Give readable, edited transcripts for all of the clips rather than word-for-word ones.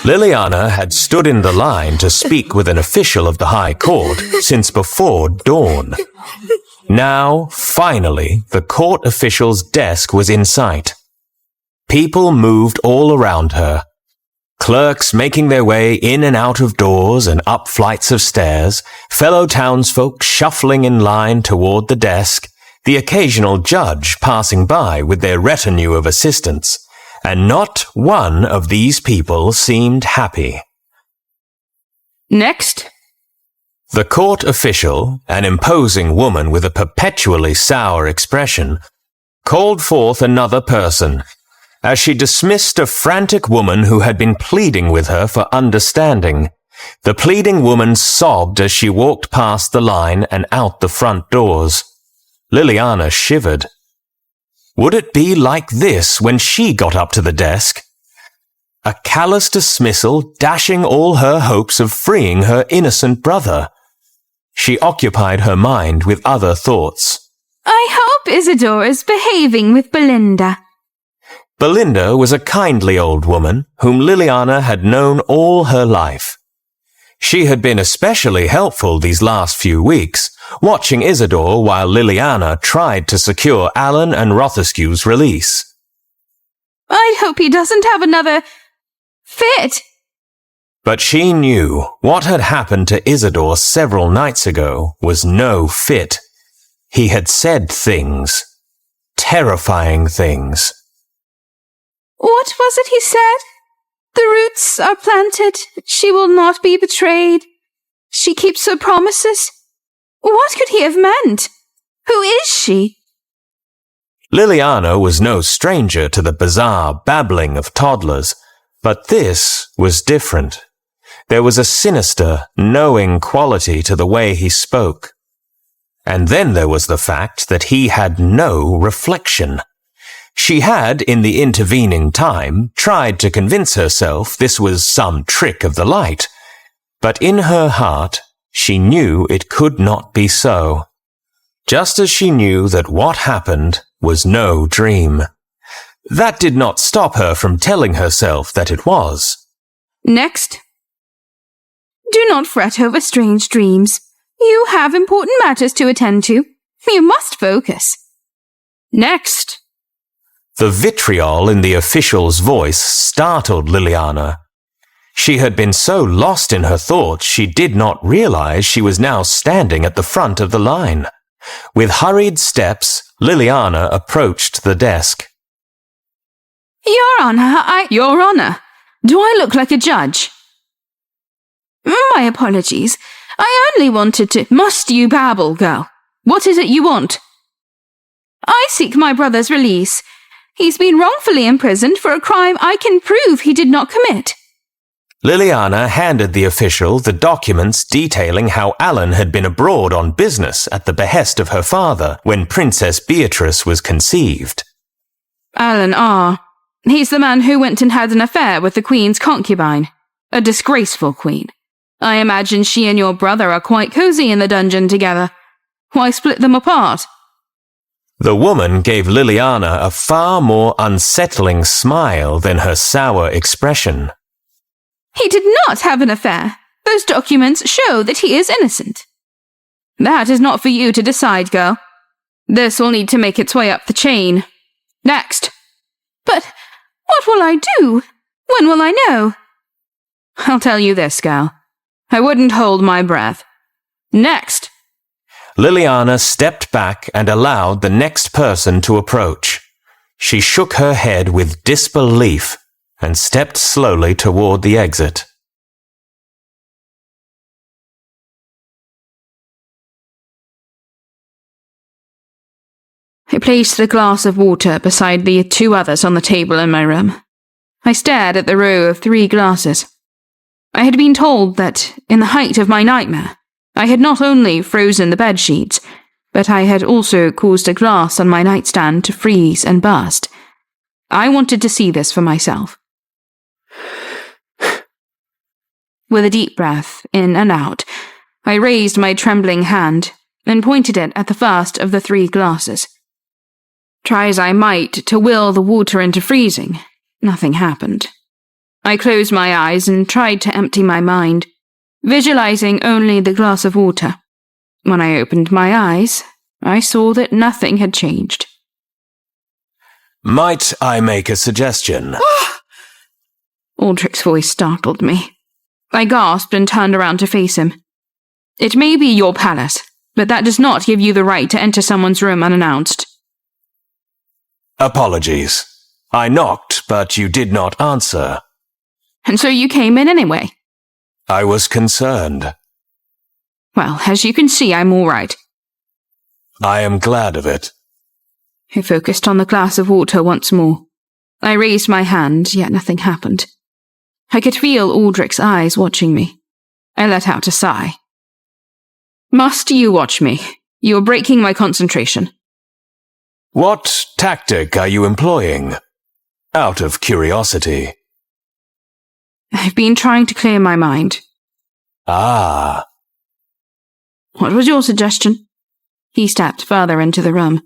Liliana had stood in the line to speak with an official of the High Court since before dawn. Now, finally, the court official's desk was in sight. People moved all around her. Clerks making their way in and out of doors and up flights of stairs, fellow townsfolk shuffling in line toward the desk, the occasional judge passing by with their retinue of assistants, and not one of these people seemed happy. Next. The court official, an imposing woman with a perpetually sour expression, called forth another person, as she dismissed a frantic woman who had been pleading with her for understanding. The pleading woman sobbed as she walked past the line and out the front doors. Liliana shivered. Would it be like this when she got up to the desk? A callous dismissal dashing all her hopes of freeing her innocent brother. She occupied her mind with other thoughts. I hope Isidor is behaving with Belinda. Belinda was a kindly old woman whom Liliana had known all her life. She had been especially helpful these last few weeks, watching Isidor while Liliana tried to secure Alan and Rothescue's release. I hope he doesn't have another fit. But she knew what had happened to Isidor several nights ago was no fit. He had said things. Terrifying things. What was it he said? The roots are planted. She will not be betrayed. She keeps her promises. What could he have meant? Who is she? Liliana was no stranger to the bizarre babbling of toddlers, but this was different. There was a sinister, knowing quality to the way he spoke. And then there was the fact that he had no reflection. She had, in the intervening time, tried to convince herself this was some trick of the light, but in her heart she knew it could not be so, just as she knew that what happened was no dream. That did not stop her from telling herself that it was. Next. Do not fret over strange dreams. You have important matters to attend to. You must focus. Next. The vitriol in the official's voice startled Liliana. She had been so lost in her thoughts she did not realize she was now standing at the front of the line. With hurried steps, Liliana approached the desk. Your Honor, do I look like a judge? My apologies. I only wanted to— Must you babble, girl? What is it you want? I seek my brother's release. He's been wrongfully imprisoned for a crime I can prove he did not commit. Liliana handed the official the documents detailing how Alan had been abroad on business at the behest of her father when Princess Beatrice was conceived. Alan, he's the man who went and had an affair with the Queen's concubine. A disgraceful queen. I imagine she and your brother are quite cozy in the dungeon together. Why split them apart? The woman gave Liliana a far more unsettling smile than her sour expression. He did not have an affair. Those documents show that he is innocent. That is not for you to decide, girl. This will need to make its way up the chain. Next. But what will I do? When will I know? I'll tell you this, girl. I wouldn't hold my breath. Next. Liliana stepped back and allowed the next person to approach. She shook her head with disbelief and stepped slowly toward the exit. I placed the glass of water beside the 2 others on the table in my room. I stared at the row of 3 glasses. I had been told that, in the height of my nightmare, I had not only frozen the bedsheets, but I had also caused a glass on my nightstand to freeze and burst. I wanted to see this for myself. With a deep breath, in and out, I raised my trembling hand and pointed it at the first of the 3 glasses. Try as I might to will the water into freezing, nothing happened. I closed my eyes and tried to empty my mind, visualizing only the glass of water. When I opened my eyes, I saw that nothing had changed. Might I make a suggestion? Aldrich's voice startled me. I gasped and turned around to face him. It may be your palace, but that does not give you the right to enter someone's room unannounced. Apologies. I knocked, but you did not answer. And so you came in anyway? I was concerned. Well, as you can see, I'm all right. I am glad of it. I focused on the glass of water once more. I raised my hand, yet nothing happened. I could feel Aldrich's eyes watching me. I let out a sigh. Must you watch me? You are breaking my concentration. What tactic are you employing? Out of curiosity. I've been trying to clear my mind. Ah. What was your suggestion? He stepped further into the room.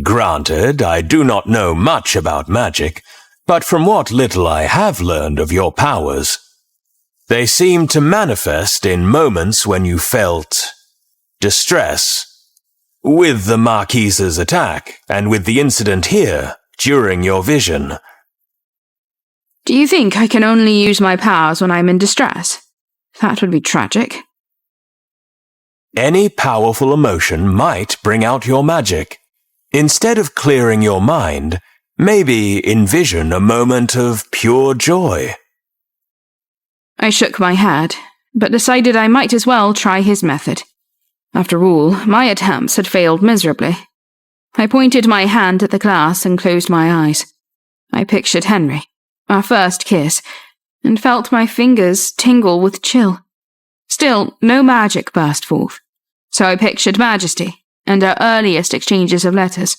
Granted, I do not know much about magic, but from what little I have learned of your powers, they seem to manifest in moments when you felt distress. With the Marquise's attack, and with the incident here, during your vision. Do you think I can only use my powers when I'm in distress? That would be tragic. Any powerful emotion might bring out your magic. Instead of clearing your mind, maybe envision a moment of pure joy. I shook my head, but decided I might as well try his method. After all, my attempts had failed miserably. I pointed my hand at the glass and closed my eyes. I pictured Henry, our first kiss, and felt my fingers tingle with chill. Still, no magic burst forth, so I pictured Majesty and our earliest exchanges of letters.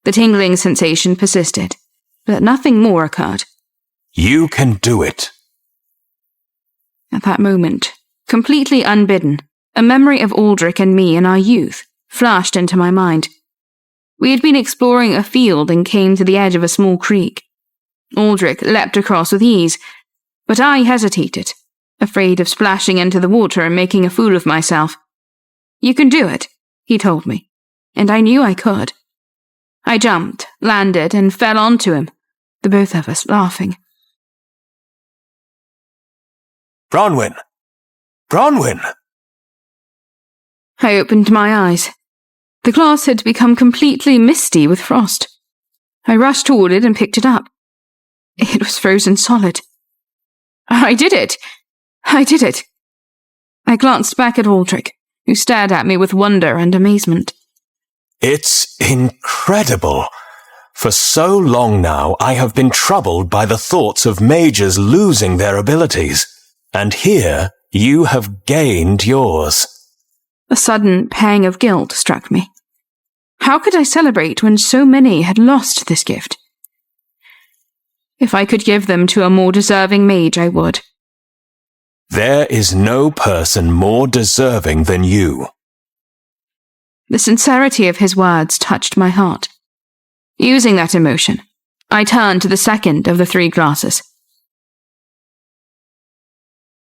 The tingling sensation persisted, but nothing more occurred. You can do it. At that moment, completely unbidden, a memory of Aldrich and me in our youth flashed into my mind. We had been exploring a field and came to the edge of a small creek. Aldrich leapt across with ease, but I hesitated, afraid of splashing into the water and making a fool of myself. You can do it, he told me, and I knew I could. I jumped, landed, and fell onto him, the both of us laughing. Bronwyn! Bronwyn! I opened my eyes. The glass had become completely misty with frost. I rushed toward it and picked it up. It was frozen solid. I did it! I did it! I glanced back at Aldrich, who stared at me with wonder and amazement. It's incredible. For so long now, I have been troubled by the thoughts of mages losing their abilities, and here you have gained yours. A sudden pang of guilt struck me. How could I celebrate when so many had lost this gift? If I could give them to a more deserving mage, I would. There is no person more deserving than you. The sincerity of his words touched my heart. Using that emotion, I turned to the second of the 3 glasses.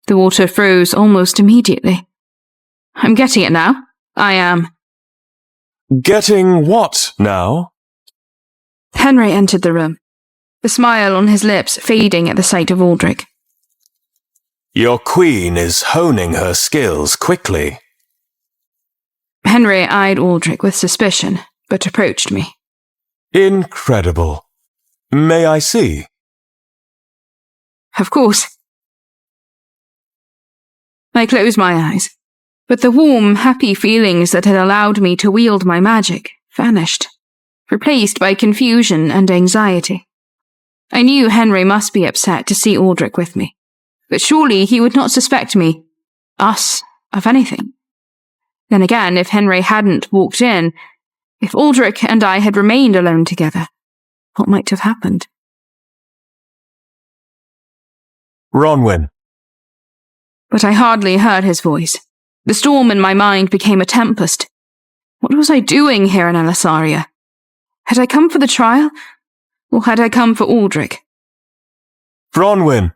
The water froze almost immediately. I'm getting it now. I am. Getting what now? Henry entered the room, the smile on his lips fading at the sight of Aldrich. Your queen is honing her skills quickly. Henry eyed Aldrich with suspicion, but approached me. Incredible. May I see? Of course. I closed my eyes, but the warm, happy feelings that had allowed me to wield my magic vanished, replaced by confusion and anxiety. I knew Henry must be upset to see Aldrich with me, but surely he would not suspect me, us, of anything. Then again, if Henry hadn't walked in, if Aldrich and I had remained alone together, what might have happened? Bronwyn. But I hardly heard his voice. The storm in my mind became a tempest. What was I doing here in Alisaria? Had I come for the trial, or had I come for Aldrich? Bronwyn!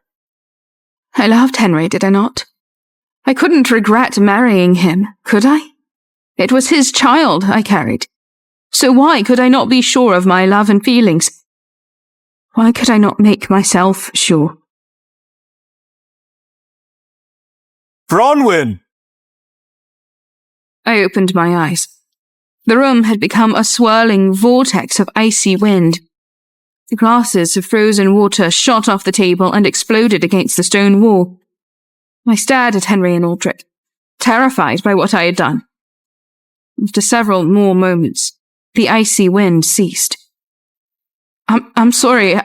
I loved Henry, did I not? I couldn't regret marrying him, could I? It was his child I carried. So why could I not be sure of my love and feelings? Why could I not make myself sure? Bronwyn! I opened my eyes. The room had become a swirling vortex of icy wind. The glasses of frozen water shot off the table and exploded against the stone wall. I stared at Henry and Aldrich, terrified by what I had done. After several more moments, the icy wind ceased. I'm sorry.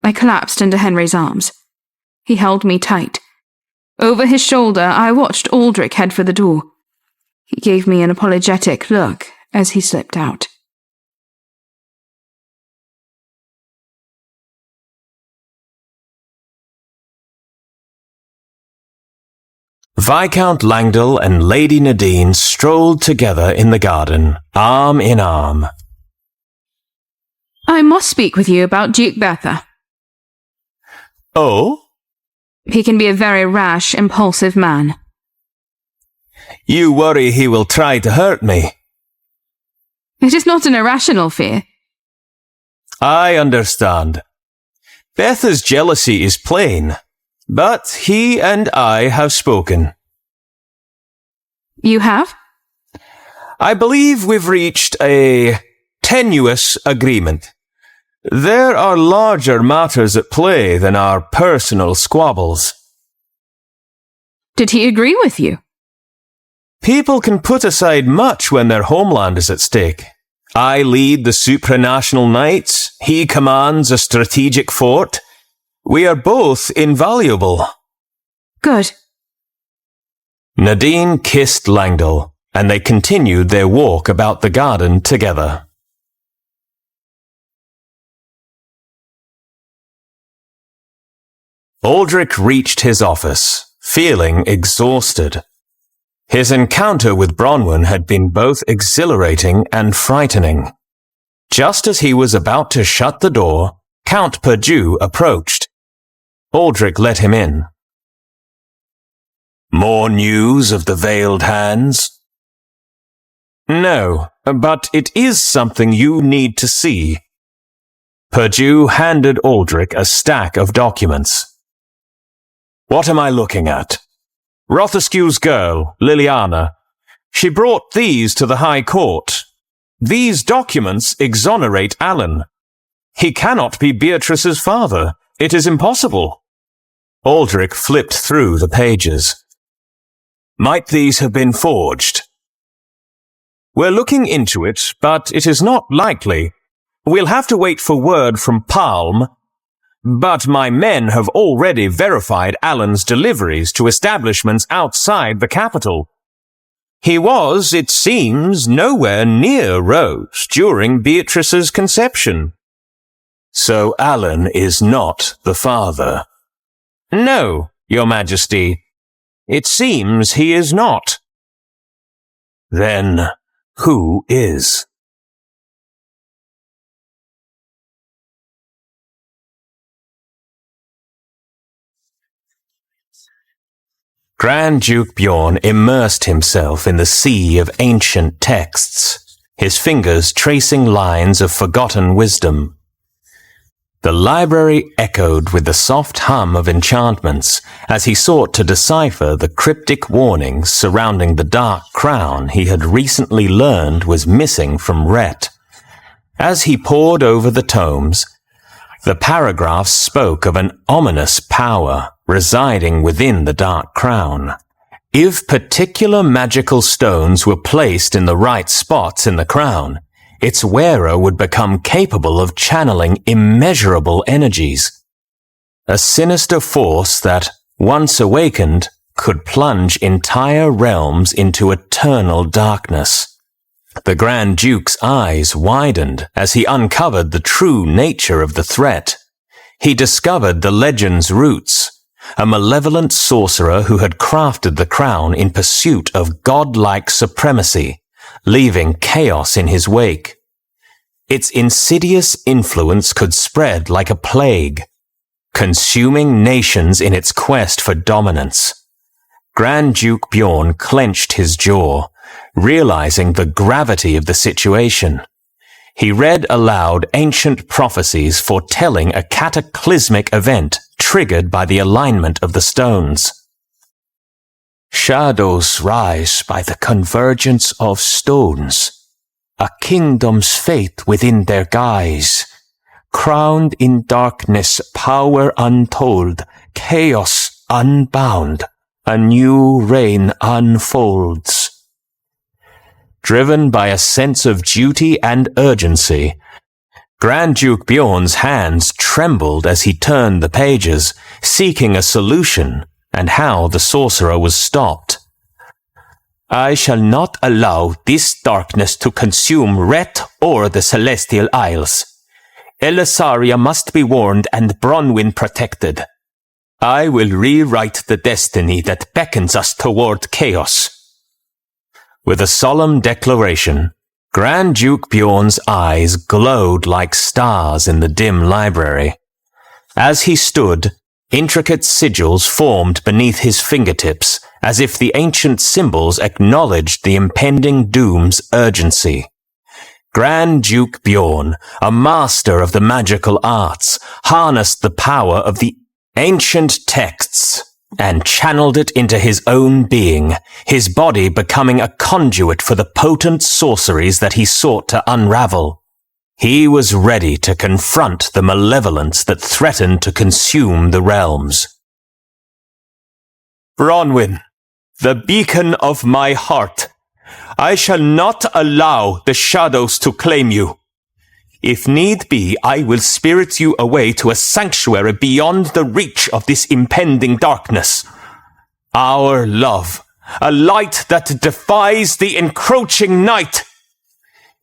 I collapsed into Henry's arms. He held me tight. Over his shoulder, I watched Aldrich head for the door. He gave me an apologetic look as he slipped out. Viscount Langdell and Lady Nadine strolled together in the garden, arm in arm. I must speak with you about Duke Bertha. Oh? He can be a very rash, impulsive man. You worry he will try to hurt me. It is not an irrational fear. I understand. Bertha's jealousy is plain, but he and I have spoken. You have? I believe we've reached a tenuous agreement. There are larger matters at play than our personal squabbles. Did he agree with you? People can put aside much when their homeland is at stake. I lead the supranational knights. He commands a strategic fort. We are both invaluable. Good. Nadine kissed Langdell, and they continued their walk about the garden together. Aldrich reached his office, feeling exhausted. His encounter with Bronwyn had been both exhilarating and frightening. Just as he was about to shut the door, Count Perdue approached. Aldrich let him in. More news of the Veiled Hands? No, but it is something you need to see. Perdue handed Aldrich a stack of documents. What am I looking at? Rothescue's girl, Liliana. She brought these to the High Court. These documents exonerate Alan. He cannot be Beatrice's father. It is impossible. Aldrich flipped through the pages. Might these have been forged? We're looking into it, but it is not likely. We'll have to wait for word from Palm. But my men have already verified Alan's deliveries to establishments outside the capital. He was, it seems, nowhere near Rose during Beatrice's conception. So Alan is not the father. No, Your Majesty. It seems he is not. Then who is? Grand Duke Bjorn immersed himself in the sea of ancient texts, his fingers tracing lines of forgotten wisdom. The library echoed with the soft hum of enchantments as he sought to decipher the cryptic warnings surrounding the dark crown he had recently learned was missing from Rhett. As he pored over the tomes, the paragraphs spoke of an ominous power residing within the Dark Crown. If particular magical stones were placed in the right spots in the crown, its wearer would become capable of channeling immeasurable energies. A sinister force that, once awakened, could plunge entire realms into eternal darkness. The Grand Duke's eyes widened as he uncovered the true nature of the threat. He discovered the legend's roots, a malevolent sorcerer who had crafted the crown in pursuit of godlike supremacy, leaving chaos in his wake. its insidious influence could spread like a plague, consuming nations in its quest for dominance. Grand Duke Bjorn clenched his jaw, realizing the gravity of the situation. He read aloud ancient prophecies foretelling a cataclysmic event triggered by the alignment of the stones. Shadows rise by the convergence of stones, a kingdom's fate within their guise. Crowned in darkness, power untold, chaos unbound, a new reign unfolds. Driven by a sense of duty and urgency, Grand Duke Bjorn's hands trembled as he turned the pages, seeking a solution and how the sorcerer was stopped. I shall not allow this darkness to consume Ret or the Celestial Isles. Elysaria must be warned and Bronwyn protected. I will rewrite the destiny that beckons us toward chaos. With a solemn declaration, Grand Duke Bjorn's eyes glowed like stars in the dim library. As he stood, intricate sigils formed beneath his fingertips, as if the ancient symbols acknowledged the impending doom's urgency. Grand Duke Bjorn, a master of the magical arts, harnessed the power of the ancient texts and channeled it into his own being, his body becoming a conduit for the potent sorceries that he sought to unravel. He was ready to confront the malevolence that threatened to consume the realms. Bronwyn, the beacon of my heart, I shall not allow the shadows to claim you. If need be, I will spirit you away to a sanctuary beyond the reach of this impending darkness. Our love, a light that defies the encroaching night.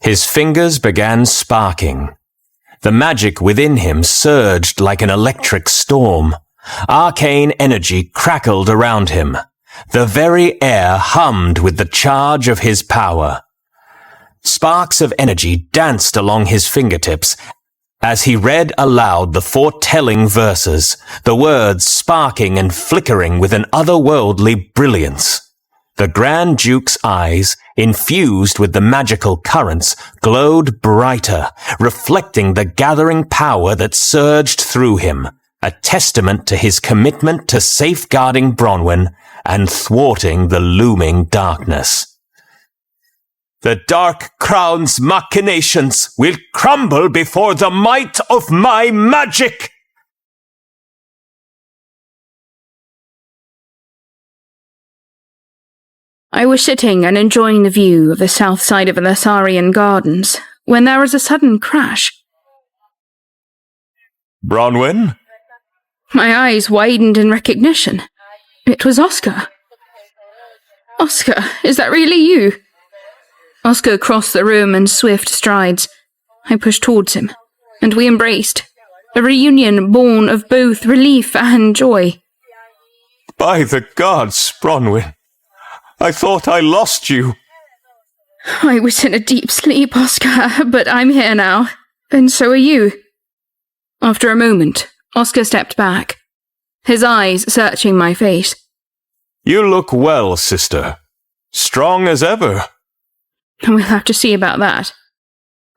His fingers began sparking. The magic within him surged like an electric storm. Arcane energy crackled around him. The very air hummed with the charge of his power. Sparks of energy danced along his fingertips as he read aloud the foretelling verses, the words sparking and flickering with an otherworldly brilliance. The Grand Duke's eyes, infused with the magical currents, glowed brighter, reflecting the gathering power that surged through him, a testament to his commitment to safeguarding Bronwyn and thwarting the looming darkness. The Dark Crown's machinations will crumble before the might of my magic! I was sitting and enjoying the view of the south side of the Elysian Gardens when there was a sudden crash. Bronwyn? My eyes widened in recognition. It was Oscar. Oscar, is that really you? Oscar crossed the room in swift strides. I pushed towards him, and we embraced. A reunion born of both relief and joy. By the gods, Bronwyn, I thought I lost you. I was in a deep sleep, Oscar, but I'm here now, and so are you. After a moment, Oscar stepped back, his eyes searching my face. You look well, sister. Strong as ever. We'll have to see about that.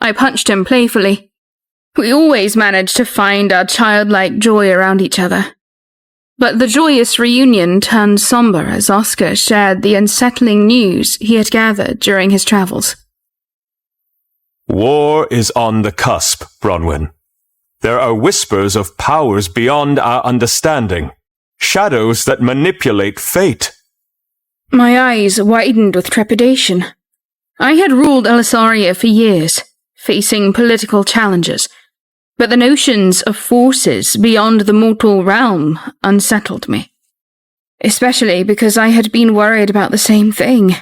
I punched him playfully. We always managed to find our childlike joy around each other. But the joyous reunion turned somber as Oscar shared the unsettling news he had gathered during his travels. War is on the cusp, Bronwyn. There are whispers of powers beyond our understanding, shadows that manipulate fate. My eyes widened with trepidation. I had ruled Elysaria for years, facing political challenges, but the notions of forces beyond the mortal realm unsettled me, especially because I had been worried about the same thing.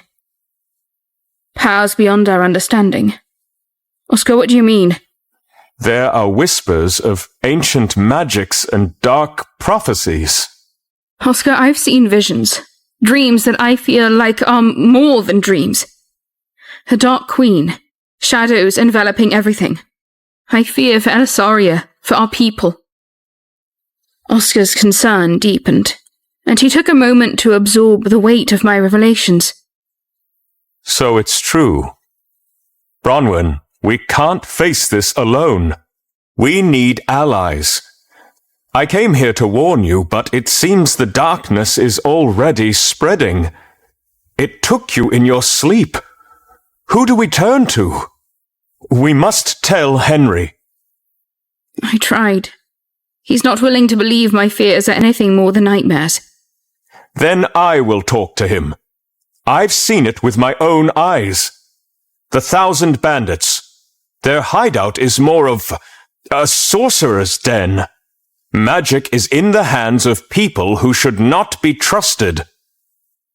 Powers beyond our understanding. Oscar, what do you mean? There are whispers of ancient magics and dark prophecies. Oscar, I've seen visions, dreams that I feel like are more than dreams. A dark queen, shadows enveloping everything, I fear for Elisaria, for our people. Oscar's concern deepened, and he took a moment to absorb the weight of my revelations. So it's true. Bronwyn, we can't face this alone. We need allies. I came here to warn you, but it seems the darkness is already spreading. It took you in your sleep. Who do we turn to? We must tell Henry. I tried. He's not willing to believe my fears are anything more than nightmares. Then I will talk to him. I've seen it with my own eyes. The 1,000 bandits. Their hideout is more of a sorcerer's den. Magic is in the hands of people who should not be trusted.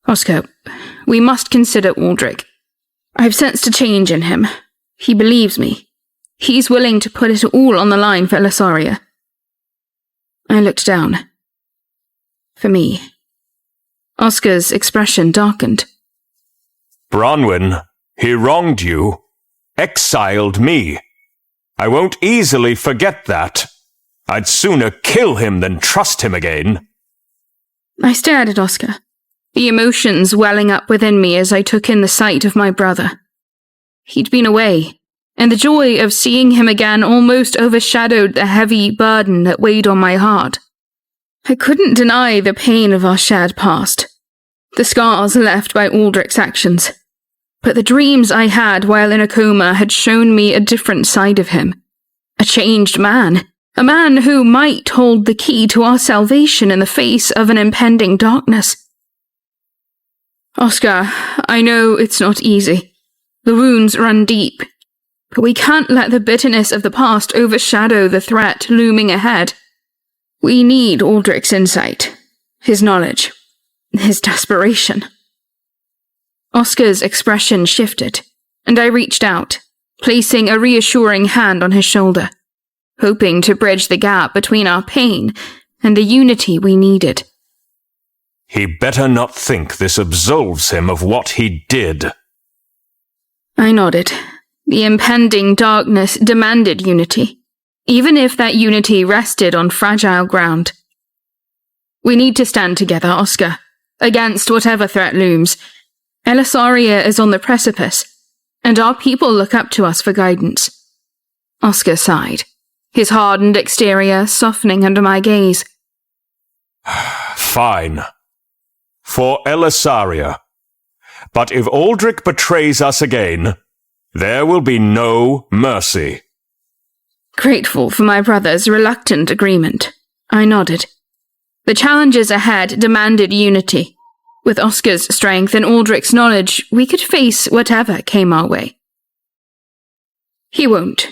Oscar, we must consider Aldrich. I've sensed a change in him. He believes me. He's willing to put it all on the line for Elisaria. I looked down. For me. Oscar's expression darkened. Bronwyn, he wronged you. Exiled me. I won't easily forget that. I'd sooner kill him than trust him again. I stared at Oscar, the emotions welling up within me as I took in the sight of my brother. He'd been away, and the joy of seeing him again almost overshadowed the heavy burden that weighed on my heart. I couldn't deny the pain of our shared past, the scars left by Aldrich's actions. But the dreams I had while in a coma had shown me a different side of him. A changed man. A man who might hold the key to our salvation in the face of an impending darkness. Oscar, I know it's not easy. The wounds run deep. But we can't let the bitterness of the past overshadow the threat looming ahead. We need Aldrich's insight, his knowledge, his desperation. Oscar's expression shifted, and I reached out, placing a reassuring hand on his shoulder, hoping to bridge the gap between our pain and the unity we needed. He better not think this absolves him of what he did. I nodded. The impending darkness demanded unity, even if that unity rested on fragile ground. We need to stand together, Oscar, against whatever threat looms. Elisaria is on the precipice, and our people look up to us for guidance. Oscar sighed, his hardened exterior softening under my gaze. Fine. For Elisaria. But if Aldrich betrays us again, there will be no mercy. Grateful for my brother's reluctant agreement, I nodded. The challenges ahead demanded unity. With Oscar's strength and Aldrich's knowledge, we could face whatever came our way. He won't.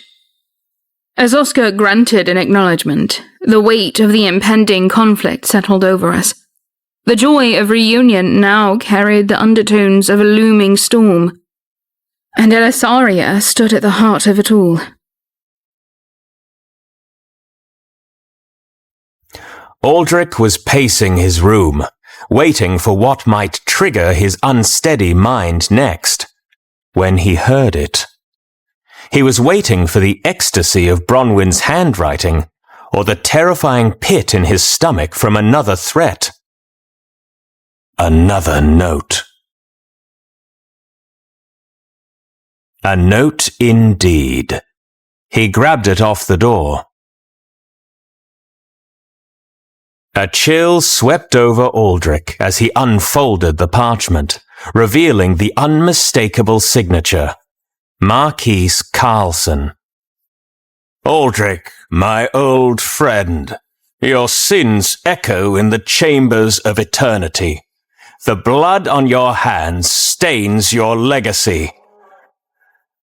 As Oscar grunted in acknowledgement, the weight of the impending conflict settled over us. The joy of reunion now carried the undertones of a looming storm. And Elisaria stood at the heart of it all. Aldrich was pacing his room, waiting for what might trigger his unsteady mind next, when he heard it. He was waiting for the ecstasy of Bronwyn's handwriting, or the terrifying pit in his stomach from another threat. Another note. A note indeed. He grabbed it off the door. A chill swept over Aldrich as he unfolded the parchment, revealing the unmistakable signature, Marquise Carlson. Aldrich, my old friend, your sins echo in the chambers of eternity. The blood on your hands stains your legacy.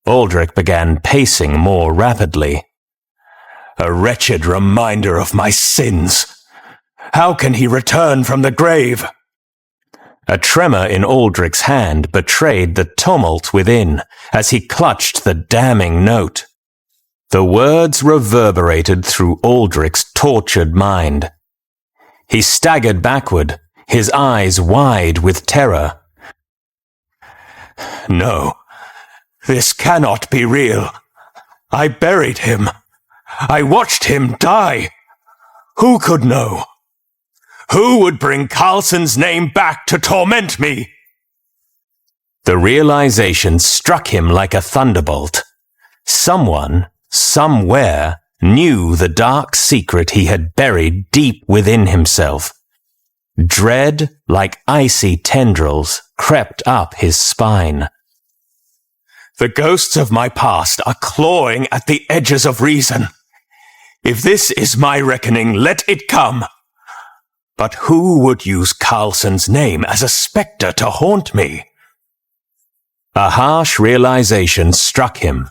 Aldrich began pacing more rapidly. A wretched reminder of my sins. How can he return from the grave? A tremor in Aldrich's hand betrayed the tumult within as he clutched the damning note. The words reverberated through Aldrich's tortured mind. He staggered backward, his eyes wide with terror. No, this cannot be real. I buried him. I watched him die. Who could know? Who would bring Carlson's name back to torment me? The realization struck him like a thunderbolt. Someone, somewhere, knew the dark secret he had buried deep within himself. Dread, like icy tendrils, crept up his spine. The ghosts of my past are clawing at the edges of reason. If this is my reckoning, let it come. But who would use Carlson's name as a spectre to haunt me? A harsh realization struck him.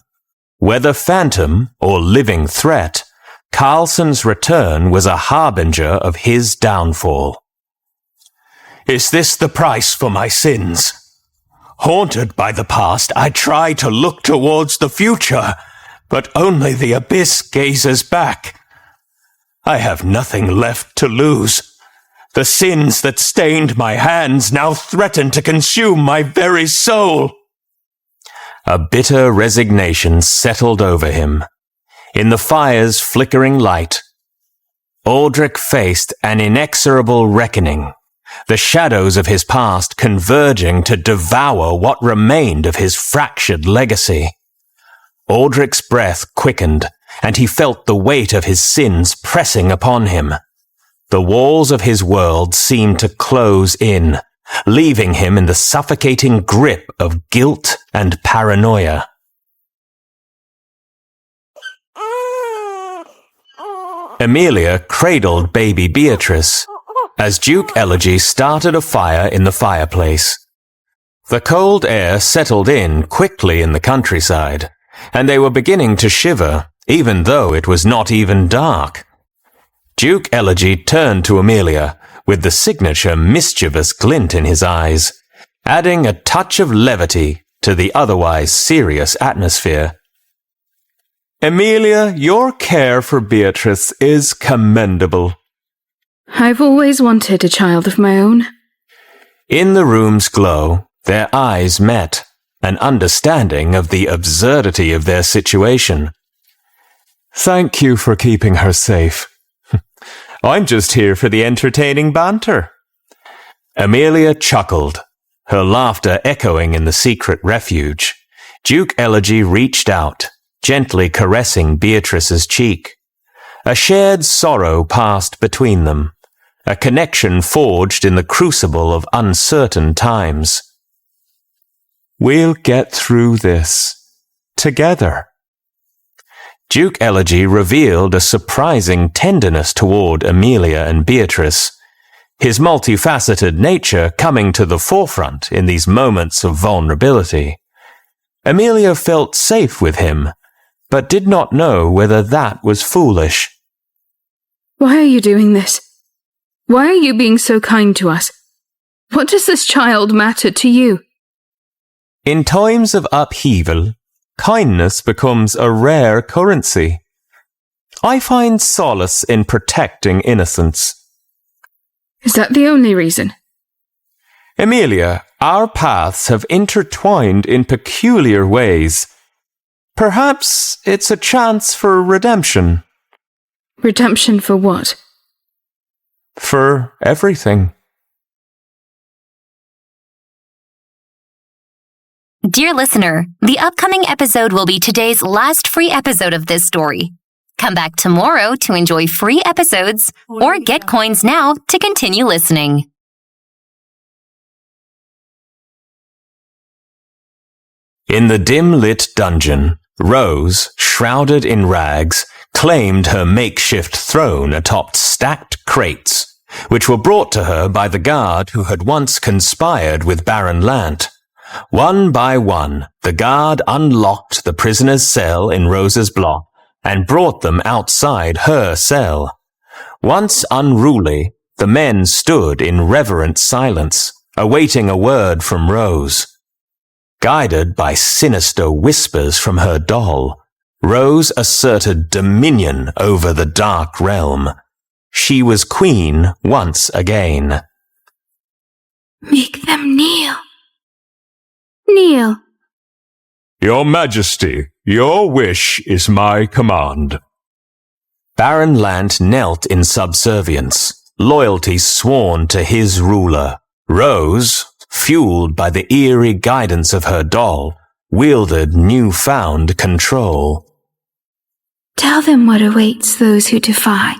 Whether phantom or living threat, Carlson's return was a harbinger of his downfall. Is this the price for my sins? Haunted by the past, I try to look towards the future, but only the abyss gazes back. I have nothing left to lose. The sins that stained my hands now threaten to consume my very soul. A bitter resignation settled over him. In the fire's flickering light, Aldrich faced an inexorable reckoning, the shadows of his past converging to devour what remained of his fractured legacy. Aldrich's breath quickened, and he felt the weight of his sins pressing upon him. The walls of his world seemed to close in, leaving him in the suffocating grip of guilt and paranoia. Amelia cradled baby Beatrice as Duke Elegy started a fire in the fireplace. The cold air settled in quickly in the countryside, and they were beginning to shiver, even though it was not even dark. Duke Elegy turned to Amelia with the signature mischievous glint in his eyes, adding a touch of levity to the otherwise serious atmosphere. Amelia, your care for Beatrice is commendable. I've always wanted a child of my own. In the room's glow, their eyes met, an understanding of the absurdity of their situation. Thank you for keeping her safe. I'm just here for the entertaining banter. Amelia chuckled, her laughter echoing in the secret refuge. Duke Elegy reached out, gently caressing Beatrice's cheek. A shared sorrow passed between them, a connection forged in the crucible of uncertain times. We'll get through this, together. Duke Elegy revealed a surprising tenderness toward Amelia and Beatrice, his multifaceted nature coming to the forefront in these moments of vulnerability. Amelia felt safe with him, but did not know whether that was foolish. Why are you doing this? Why are you being so kind to us? What does this child matter to you? In times of upheaval, kindness becomes a rare currency. I find solace in protecting innocence. Is that the only reason? Amelia, our paths have intertwined in peculiar ways. Perhaps it's a chance for redemption. Redemption for what? For everything. Dear listener, the upcoming episode will be today's last free episode of this story. Come back tomorrow to enjoy free episodes or get coins now to continue listening. In the dim-lit dungeon, Rose, shrouded in rags, claimed her makeshift throne atop stacked crates, which were brought to her by the guard who had once conspired with Baron Lant. One by one, the guard unlocked the prisoner's cell in Rose's block and brought them outside her cell. Once unruly, the men stood in reverent silence, awaiting a word from Rose. Guided by sinister whispers from her doll, Rose asserted dominion over the dark realm. She was queen once again. Make them kneel. Kneel. Your Majesty, your wish is my command. Baron Lant knelt in subservience, loyalty sworn to his ruler. Rose, fueled by the eerie guidance of her doll, wielded newfound control. Tell them what awaits those who defy.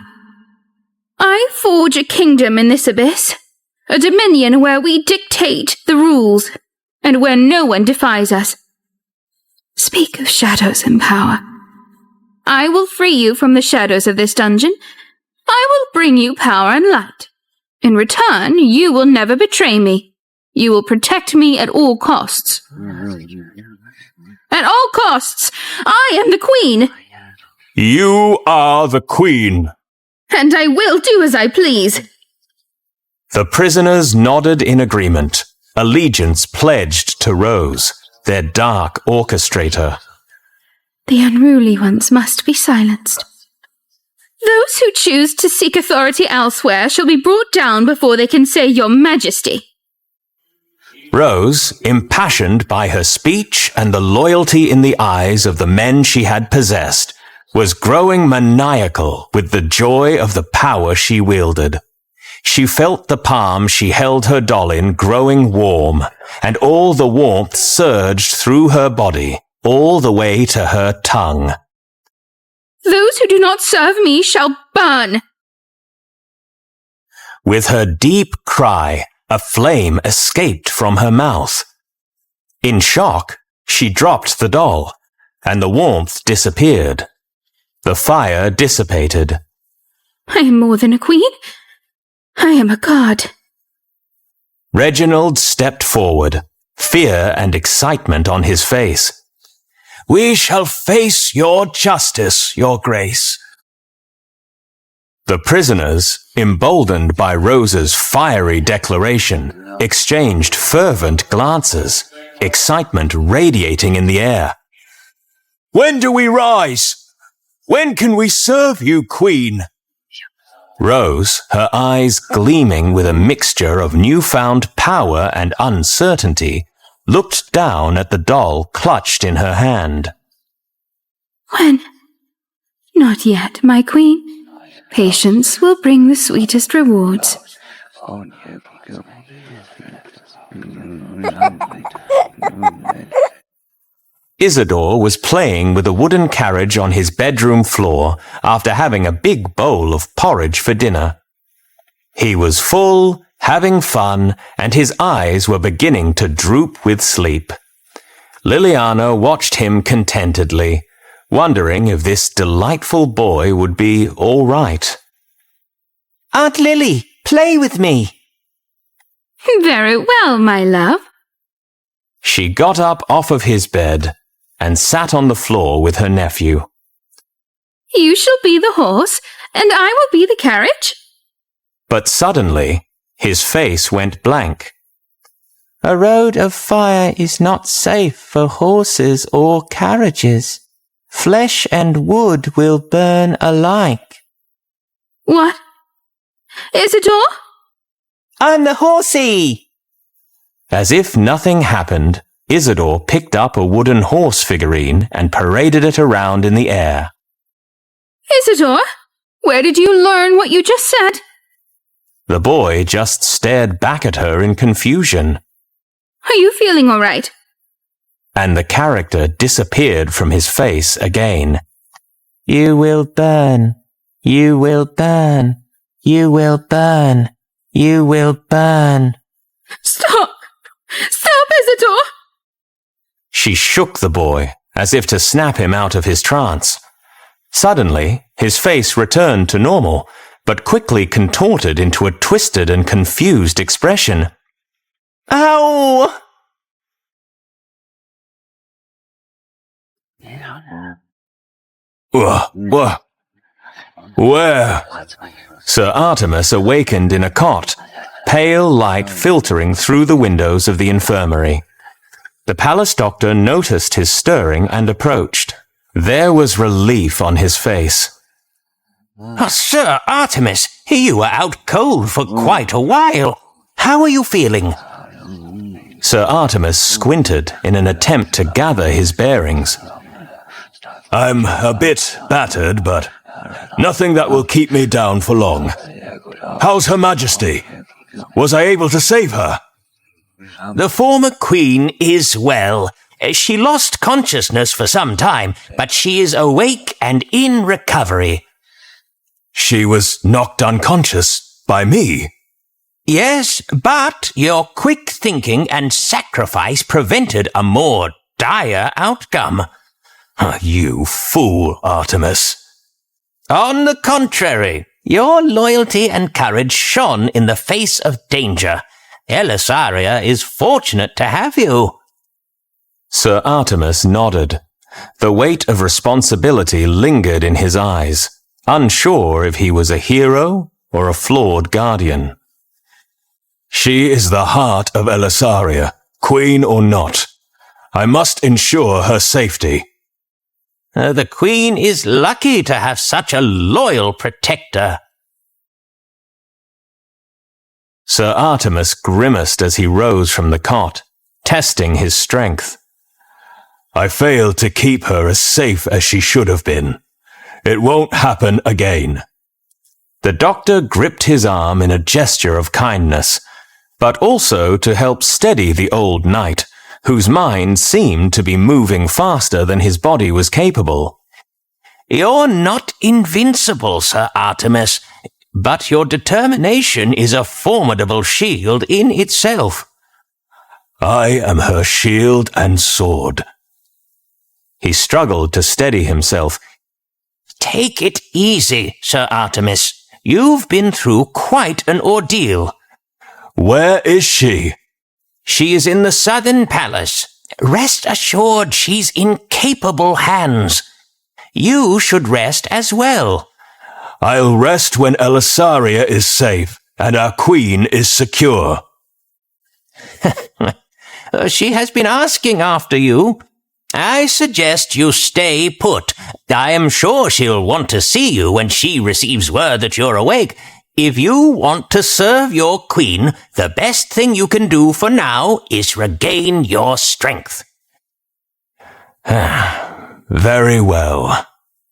I forge a kingdom in this abyss, a dominion where we dictate the rules, and where no one defies us. Speak of shadows and power. I will free you from the shadows of this dungeon. I will bring you power and light. In return, you will never betray me. You will protect me at all costs. At all costs! I am the queen! You are the queen. And I will do as I please. The prisoners nodded in agreement, allegiance pledged to Rose, their dark orchestrator. The unruly ones must be silenced. Those who choose to seek authority elsewhere shall be brought down before they can say Your Majesty. Rose, impassioned by her speech and the loyalty in the eyes of the men she had possessed, was growing maniacal with the joy of the power she wielded. She felt the palm she held her doll in growing warm, and all the warmth surged through her body, all the way to her tongue. Those who do not serve me shall burn. With her deep cry, a flame escaped from her mouth. In shock, she dropped the doll, and the warmth disappeared. The fire dissipated. I am more than a queen. I am a god. Reginald stepped forward, fear and excitement on his face. We shall face your justice, your grace. The prisoners, emboldened by Rose's fiery declaration, exchanged fervent glances, excitement radiating in the air. When do we rise? When can we serve you, Queen? Rose, her eyes gleaming with a mixture of newfound power and uncertainty, looked down at the doll clutched in her hand. When? Not yet, my queen. Patience will bring the sweetest rewards. Isidor was playing with a wooden carriage on his bedroom floor after having a big bowl of porridge for dinner. He was full, having fun, and his eyes were beginning to droop with sleep. Liliana watched him contentedly, wondering if this delightful boy would be all right. Aunt Lily, play with me. Very well, my love. She got up off of his bed and sat on the floor with her nephew. You shall be the horse, and I will be the carriage. But suddenly, his face went blank. A road of fire is not safe for horses or carriages. Flesh and wood will burn alike. What? Isidor? I'm the horsey! As if nothing happened, Isidor picked up a wooden horse figurine and paraded it around in the air. Isidor, where did you learn what you just said? The boy just stared back at her in confusion. Are you feeling all right? And the character disappeared from his face again. You will burn. You will burn. You will burn. You will burn. Stop! Stop, Isidor! She shook the boy, as if to snap him out of his trance. Suddenly, his face returned to normal, but quickly contorted into a twisted and confused expression. Ow! Where? Sir Artemis awakened in a cot, pale light filtering through the windows of the infirmary. The palace doctor noticed his stirring and approached. There was relief on his face. Sir Artemis, you were out cold for quite a while. How are you feeling? Sir Artemis squinted in an attempt to gather his bearings. I'm a bit battered, but Nothing that will keep me down for long. How's Her Majesty? Was I able to save her? The former queen is well. She lost consciousness for some time, but she is awake and in recovery. She was knocked unconscious by me. Yes, but your quick thinking and sacrifice prevented a more dire outcome. You fool, Artemis. On the contrary, your loyalty and courage shone in the face of danger. Elisaria is fortunate to have you. Sir Artemis nodded. The weight of responsibility lingered in his eyes, unsure if he was a hero or a flawed guardian. She is the heart of Elisaria, queen or not. I must ensure her safety. The queen is lucky to have such a loyal protector. Sir Artemis grimaced as he rose from the cot, testing his strength. I failed to keep her as safe as she should have been. It won't happen again. The doctor gripped his arm in a gesture of kindness, but also to help steady the old knight, whose mind seemed to be moving faster than his body was capable. You're not invincible, Sir Artemis, but your determination is a formidable shield in itself. I am her shield and sword. He struggled to steady himself. Take it easy, Sir Artemis. You've been through quite an ordeal. Where is she? She is in the southern palace. Rest assured she's in capable hands. You should rest as well. I'll rest when Elisaria is safe and our queen is secure. She has been asking after you. I suggest you stay put. I am sure she'll want to see you when she receives word that you're awake. If you want to serve your queen, the best thing you can do for now is regain your strength. Very well.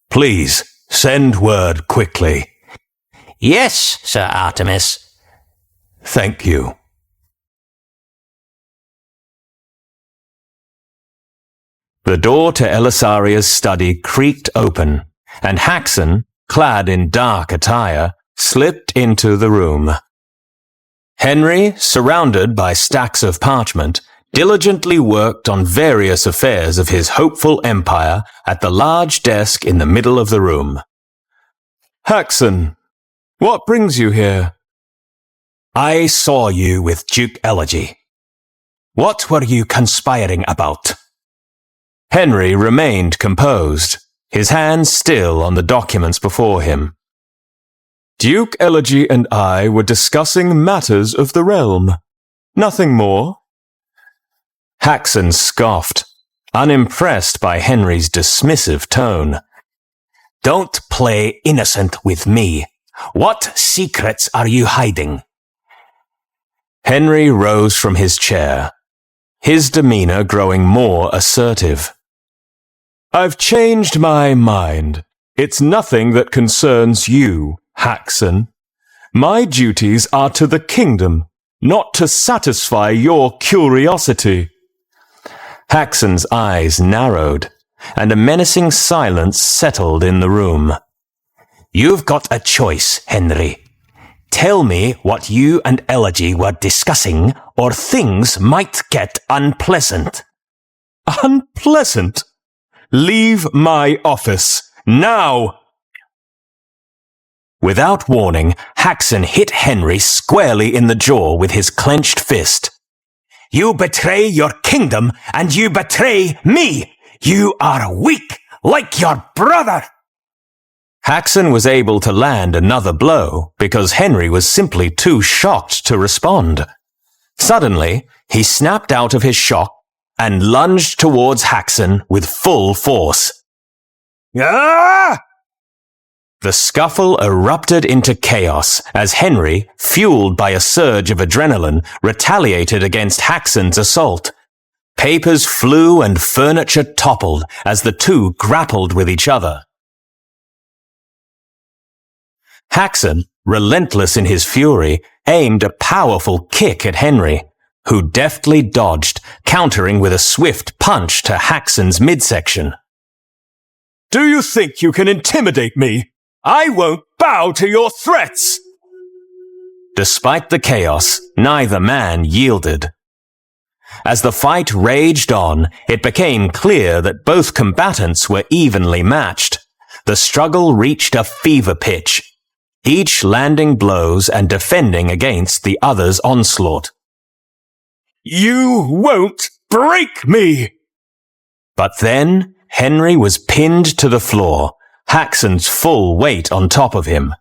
Please, send word quickly. Yes, Sir Artemis. Thank you. The door to Elisaria's study creaked open, and Haxon, clad in dark attire, slipped into the room. Henry, surrounded by stacks of parchment, diligently worked on various affairs of his hopeful empire at the large desk in the middle of the room. Haxon, what brings you here? I saw you with Duke Elegy. What were you conspiring about? Henry remained composed, his hands still on the documents before him. Duke Elegy and I were discussing matters of the realm. Nothing more. Haxon scoffed, unimpressed by Henry's dismissive tone. Don't play innocent with me. What secrets are you hiding? Henry rose from his chair, his demeanor growing more assertive. I've changed my mind. It's nothing that concerns you, Haxon. My duties are to the kingdom, not to satisfy your curiosity. Haxon's eyes narrowed, and a menacing silence settled in the room. You've got a choice, Henry. Tell me what you and Elegy were discussing, or things might get unpleasant. Unpleasant? Leave my office, now! Without warning, Haxon hit Henry squarely in the jaw with his clenched fist. You betray your kingdom, and you betray me! You are weak, like your brother! Haxon was able to land another blow because Henry was simply too shocked to respond. Suddenly, he snapped out of his shock and lunged towards Haxon with full force. Ah! The scuffle erupted into chaos as Henry, fueled by a surge of adrenaline, retaliated against Haxon's assault. Papers flew and furniture toppled as the two grappled with each other. Haxon, relentless in his fury, aimed a powerful kick at Henry, who deftly dodged, countering with a swift punch to Haxon's midsection. Do you think you can intimidate me? I won't bow to your threats! Despite the chaos, neither man yielded. As the fight raged on, it became clear that both combatants were evenly matched. The struggle reached a fever pitch, each landing blows and defending against the other's onslaught. You won't break me! But then, Henry was pinned to the floor, Haxon's full weight on top of him.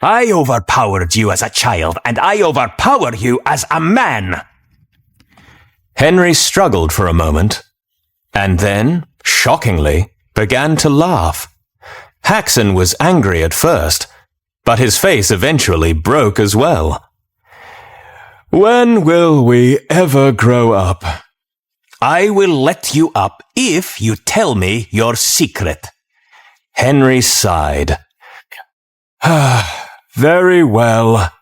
I overpowered you as a child, and I overpower you as a man! Henry struggled for a moment, and then, shockingly, began to laugh. Haxon was angry at first, but his face eventually broke as well. When will we ever grow up? I will let you up if you tell me your secret. Henry sighed. Very well.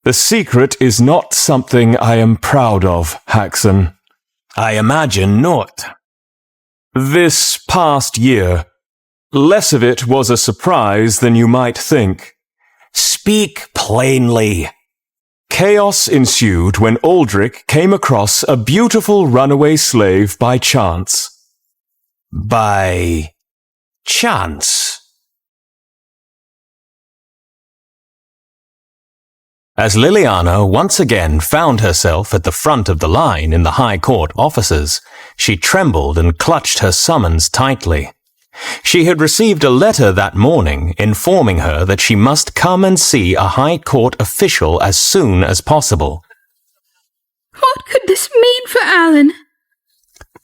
The secret is not something I am proud of, Haxon. I imagine not. This past year, less of it was a surprise than you might think. Speak plainly. Chaos ensued when Aldrich came across a beautiful runaway slave by chance. By chance. As Liliana once again found herself at the front of the line in the High Court offices, she trembled and clutched her summons tightly. She had received a letter that morning informing her that she must come and see a High Court official as soon as possible. What could this mean for Alan?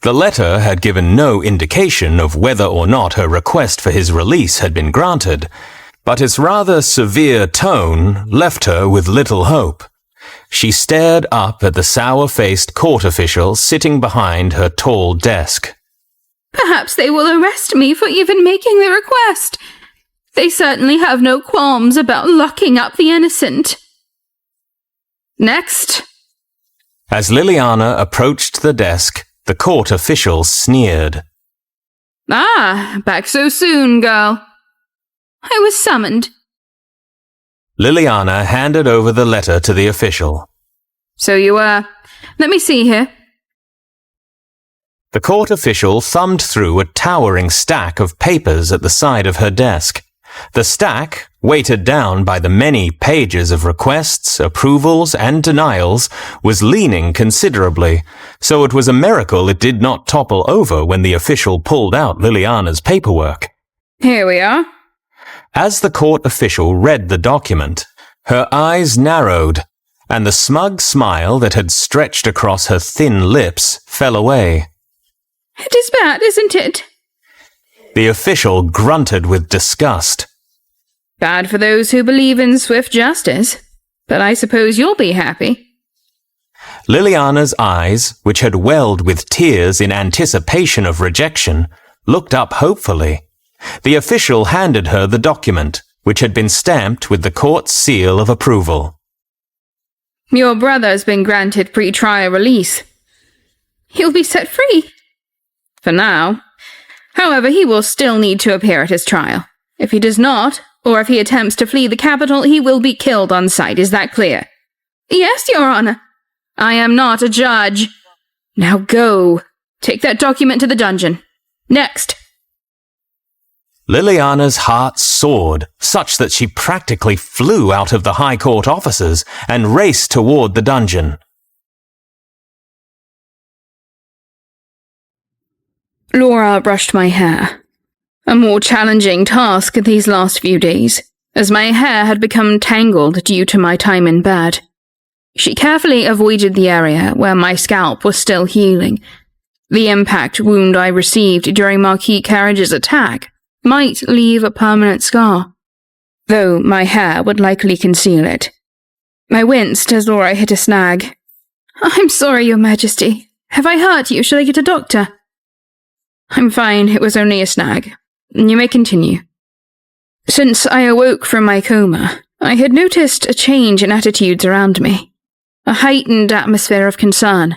The letter had given no indication of whether or not her request for his release had been granted, but its rather severe tone left her with little hope. She stared up at the sour-faced court official sitting behind her tall desk. Perhaps they will arrest me for even making the request. They certainly have no qualms about locking up the innocent. Next. As Liliana approached the desk, the court official sneered. Ah, back so soon, girl. I was summoned. Liliana handed over the letter to the official. So you let me see here. The court official thumbed through a towering stack of papers at the side of her desk. The stack, weighted down by the many pages of requests, approvals, and denials, was leaning considerably, so it was a miracle it did not topple over when the official pulled out Liliana's paperwork. Here we are. As the court official read the document, her eyes narrowed, and the smug smile that had stretched across her thin lips fell away. It is bad, isn't it? The official grunted with disgust. Bad for those who believe in swift justice, but I suppose you'll be happy. Liliana's eyes, which had welled with tears in anticipation of rejection, looked up hopefully. The official handed her the document, which had been stamped with the court's seal of approval. Your brother's been granted pre-trial release. He'll be set free. For now. However, he will still need to appear at his trial. If he does not, or if he attempts to flee the capital, he will be killed on sight. Is that clear? Yes, Your Honor. I am not a judge. Now go. Take that document to the dungeon. Next. Liliana's heart soared, such that she practically flew out of the High Court offices and raced toward the dungeon. Laura brushed my hair. A more challenging task these last few days, as my hair had become tangled due to my time in bed. She carefully avoided the area where my scalp was still healing. The impact wound I received during Marquis Carriage's attack might leave a permanent scar, though my hair would likely conceal it. I winced as Laura hit a snag. I'm sorry, Your Majesty. Have I hurt you? Should I get a doctor? I'm fine, it was only a snag. You may continue. Since I awoke from my coma, I had noticed a change in attitudes around me, a heightened atmosphere of concern.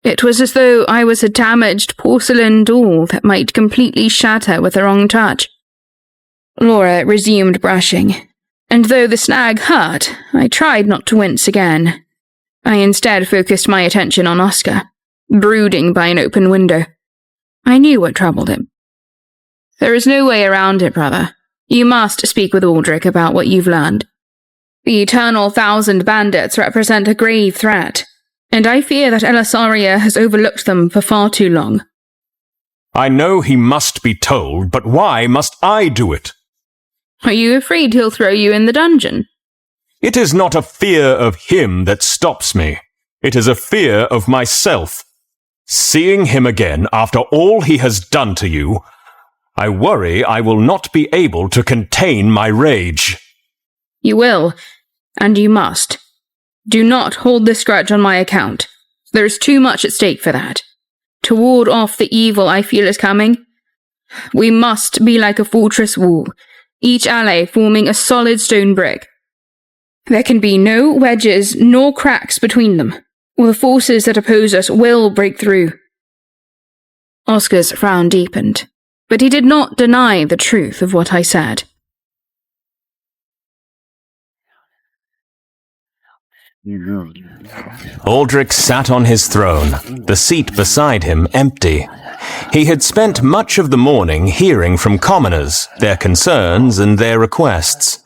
It was as though I was a damaged porcelain doll that might completely shatter with the wrong touch. Laura resumed brushing, and though the snag hurt, I tried not to wince again. I instead focused my attention on Oscar, brooding by an open window. I knew what troubled him. There is no way around it, brother. You must speak with Aldrich about what you've learned. The eternal 1,000 bandits represent a grave threat, and I fear that Elisaria has overlooked them for far too long. I know he must be told, but why must I do it? Are you afraid he'll throw you in the dungeon? It is not a fear of him that stops me. It is a fear of myself. Seeing him again after all he has done to you, I worry I will not be able to contain my rage. You will, and you must. Do not hold this grudge on my account. There is too much at stake for that. To ward off the evil I feel is coming, we must be like a fortress wall, each ally forming a solid stone brick. There can be no wedges nor cracks between them, or the forces that oppose us will break through. Oscar's frown deepened, but he did not deny the truth of what I said. Aldrich sat on his throne, the seat beside him empty. He had spent much of the morning hearing from commoners, their concerns and their requests.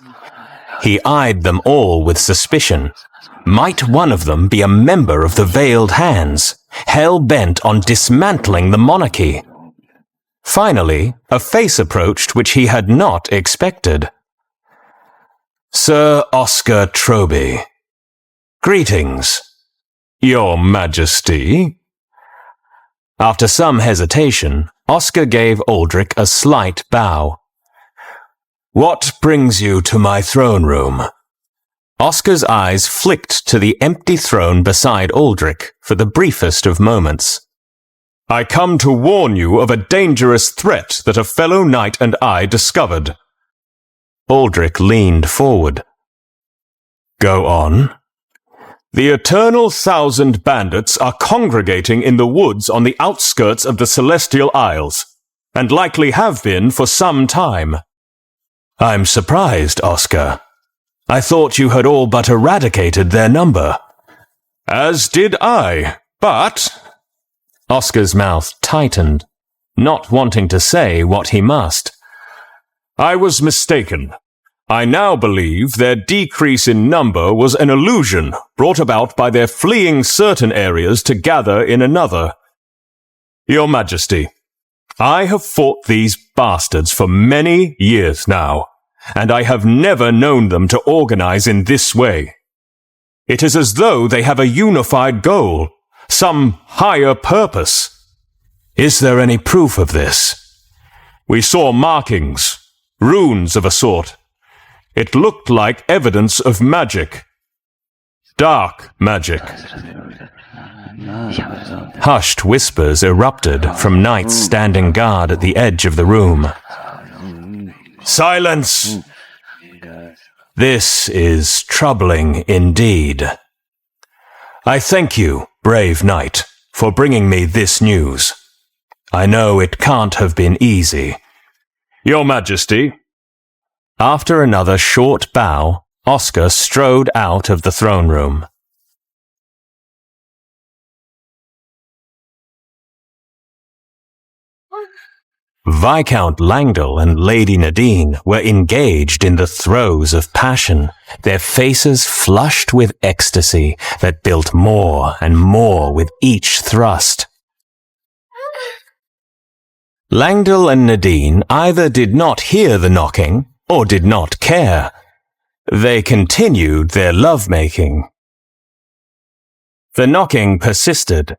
He eyed them all with suspicion. Might one of them be a member of the Veiled Hands, hell-bent on dismantling the monarchy? Finally, a face approached which he had not expected. Sir Oscar Troby. Greetings, Your Majesty. After some hesitation, Oscar gave Aldrich a slight bow. What brings you to my throne room? Oscar's eyes flicked to the empty throne beside Aldrich for the briefest of moments. I come to warn you of a dangerous threat that a fellow knight and I discovered. Aldrich leaned forward. Go on. The eternal 1,000 bandits are congregating in the woods on the outskirts of the Celestial Isles, and likely have been for some time. I'm surprised, Oscar. I thought you had all but eradicated their number. As did I, but... Oscar's mouth tightened, not wanting to say what he must. I was mistaken. I now believe their decrease in number was an illusion brought about by their fleeing certain areas to gather in another. Your Majesty, I have fought these bastards for many years now, and I have never known them to organize in this way. It is as though they have a unified goal, some higher purpose. Is there any proof of this? We saw markings, runes of a sort. It looked like evidence of magic. Dark magic. Hushed whispers erupted from knights standing guard at the edge of the room. Silence! This is troubling indeed. I thank you, brave knight, for bringing me this news. I know it can't have been easy. Your Majesty. After another short bow, Oscar strode out of the throne room. Viscount Langdell and Lady Nadine were engaged in the throes of passion, their faces flushed with ecstasy that built more and more with each thrust. Langdell and Nadine either did not hear the knocking or did not care. They continued their lovemaking. The knocking persisted.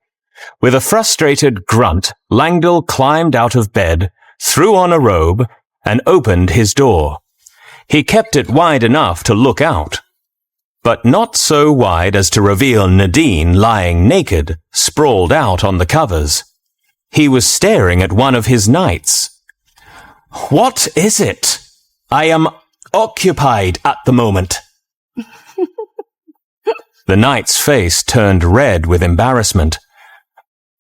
With a frustrated grunt, Langdell climbed out of bed, threw on a robe, and opened his door. He kept it wide enough to look out, but not so wide as to reveal Nadine lying naked, sprawled out on the covers. He was staring at one of his knights. What is it? I am occupied at the moment. The knight's face turned red with embarrassment.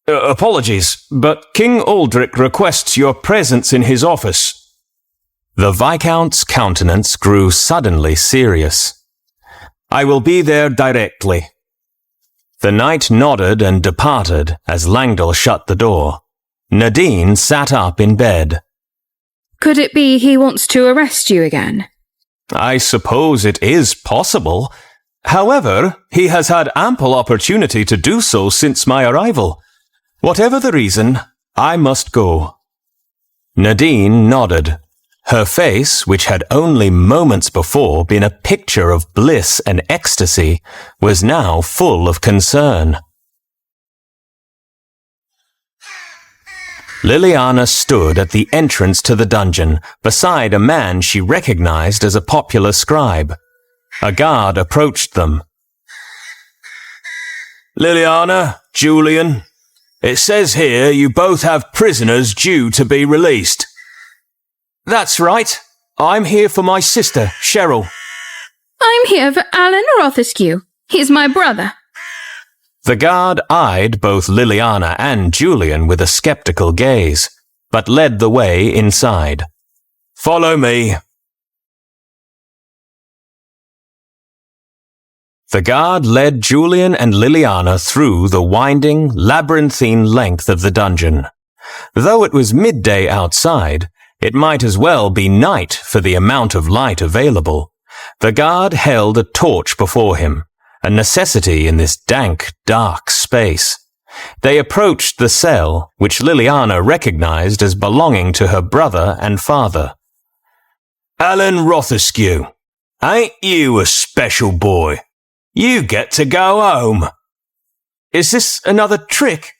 Apologies, but King Aldrich requests your presence in his office. The Viscount's countenance grew suddenly serious. I will be there directly. The knight nodded and departed as Langdor shut the door. Nadine sat up in bed. Could it be he wants to arrest you again? I suppose it is possible. However, he has had ample opportunity to do so since my arrival. Whatever the reason, I must go. Nadine nodded. Her face, which had only moments before been a picture of bliss and ecstasy, was now full of concern. Liliana stood at the entrance to the dungeon, beside a man she recognized as a popular scribe. A guard approached them. Liliana, Julian, it says here you both have prisoners due to be released. That's right. I'm here for my sister, Cheryl. I'm here for Alan Rothescue. He's my brother. The guard eyed both Liliana and Julian with a skeptical gaze, but led the way inside. Follow me. The guard led Julian and Liliana through the winding, labyrinthine length of the dungeon. Though it was midday outside, it might as well be night for the amount of light available. The guard held a torch before him, a necessity in this dank, dark space. They approached the cell, which Liliana recognized as belonging to her brother and father. Alan Rothescue, ain't you a special boy? You get to go home. Is this another trick?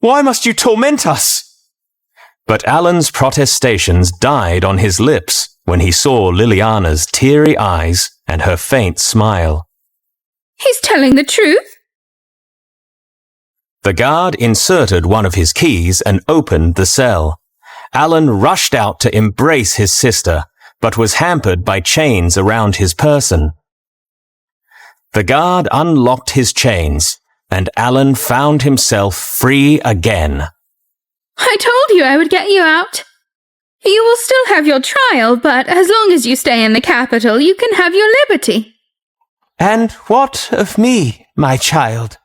Why must you torment us? But Alan's protestations died on his lips when he saw Liliana's teary eyes and her faint smile. He's telling the truth? The guard inserted one of his keys and opened the cell. Alan rushed out to embrace his sister, but was hampered by chains around his person. The guard unlocked his chains, and Alan found himself free again. I told you I would get you out. You will still have your trial, but as long as you stay in the capital, you can have your liberty. And what of me, my child?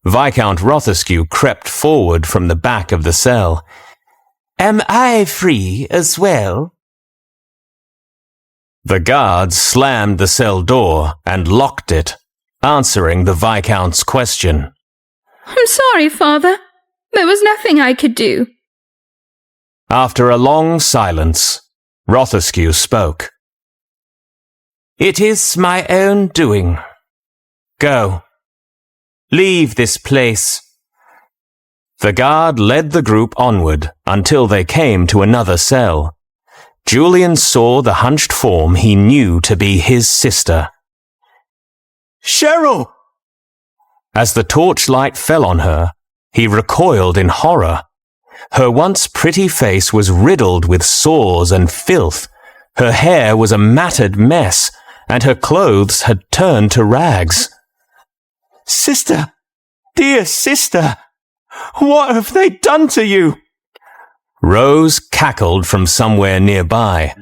Viscount Rothescue crept forward from the back of the cell. Am I free as well? The guard slammed the cell door and locked it, answering the Viscount's question. I'm sorry, Father. There was nothing I could do. After a long silence, Rothescue spoke. It is my own doing. Go. Leave this place. The guard led the group onward until they came to another cell. Julian saw the hunched form he knew to be his sister. Cheryl! As the torchlight fell on her, he recoiled in horror. Her once pretty face was riddled with sores and filth. Her hair was a matted mess, and her clothes had turned to rags. Sister! Dear sister! What have they done to you? Rose cackled from somewhere nearby.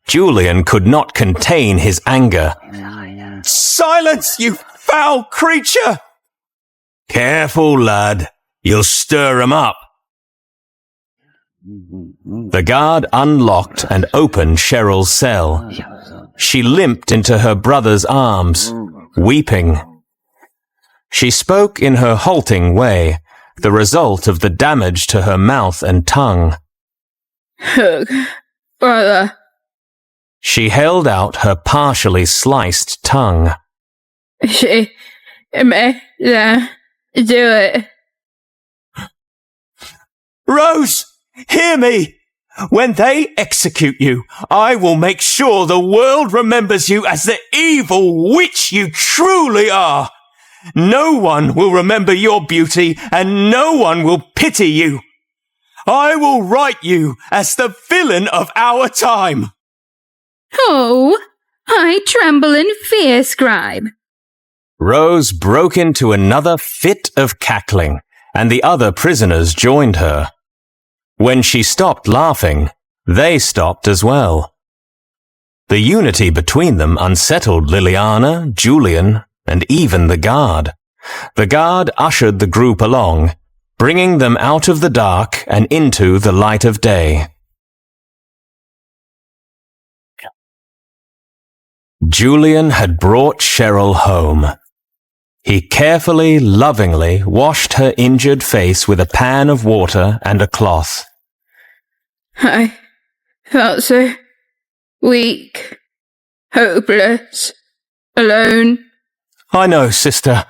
Julian could not contain his anger. Silence, you foul creature! Careful, lad. You'll stir 'em up. The guard unlocked and opened Cheryl's cell. She limped into her brother's arms, weeping. She spoke in her halting way, the result of the damage to her mouth and tongue. Ugh, brother. She held out her partially sliced tongue. She made them do it. Rose, hear me! When they execute you, I will make sure the world remembers you as the evil witch you truly are. No one will remember your beauty, and no one will pity you. I will write you as the villain of our time. Oh, I tremble in fear, scribe. Rose broke into another fit of cackling, and the other prisoners joined her. When she stopped laughing, they stopped as well. The unity between them unsettled Liliana, Julian, and even the guard. The guard ushered the group along, bringing them out of the dark and into the light of day. Julian had brought Cheryl home. He carefully, lovingly washed her injured face with a pan of water and a cloth. I felt so weak, hopeless, alone. I know, sister,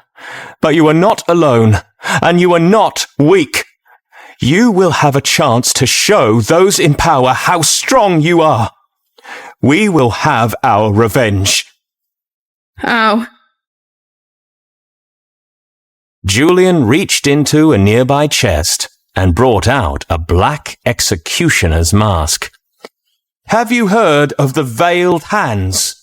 but you are not alone, and you are not weak. You will have a chance to show those in power how strong you are. We will have our revenge. How? Julian reached into a nearby chest and brought out a black executioner's mask. Have you heard of the veiled hands?